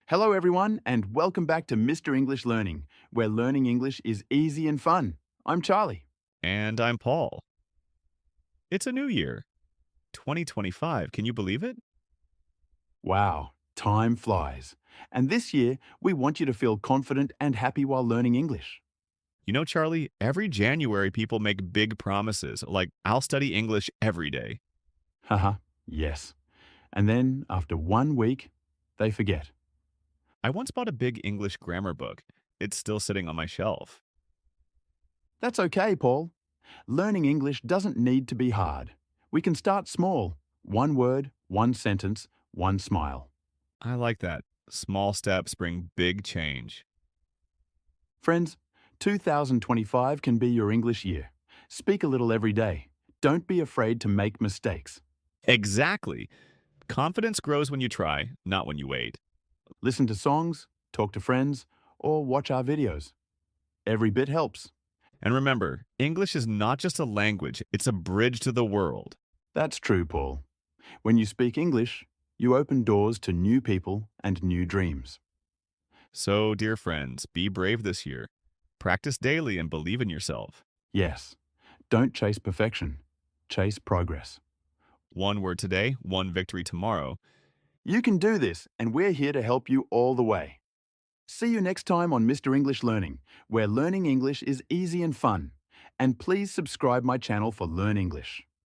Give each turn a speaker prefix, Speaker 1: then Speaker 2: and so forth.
Speaker 1: Hello, everyone, and welcome back to Mr. English Learning, where learning English is easy and fun. I'm Charlie.
Speaker 2: And I'm Paul. It's a new year, 2025. Can you believe it?
Speaker 1: Wow, time flies. And this year, we want you to feel confident and happy while learning English.
Speaker 2: You know, Charlie, every January people make big promises, like I'll study English every day.
Speaker 1: Haha, yes. And then, after 1 week, they forget.
Speaker 2: I once bought a big English grammar book. It's still sitting on my shelf.
Speaker 1: That's okay, Paul. Learning English doesn't need to be hard. We can start small. One word, one sentence, one smile.
Speaker 2: I like that. Small steps bring big change.
Speaker 1: Friends, 2025 can be your English year. Speak a little every day. Don't be afraid to make mistakes.
Speaker 2: Exactly. Confidence grows when you try, not when you wait.
Speaker 1: Listen to songs, talk to friends, or watch our videos. Every bit helps.
Speaker 2: And remember, English is not just a language, it's a bridge to the world.
Speaker 1: That's true, Paul. When you speak English, you open doors to new people and new dreams.
Speaker 2: So, dear friends, be brave this year. Practice daily and believe in yourself.
Speaker 1: Yes, don't chase perfection. Chase progress.
Speaker 2: One word today, one victory tomorrow.
Speaker 1: You can do this, and we're here to help you all the way. See you next time on Mr. English Learning, where learning English is easy and fun. And please subscribe my channel for Learn English.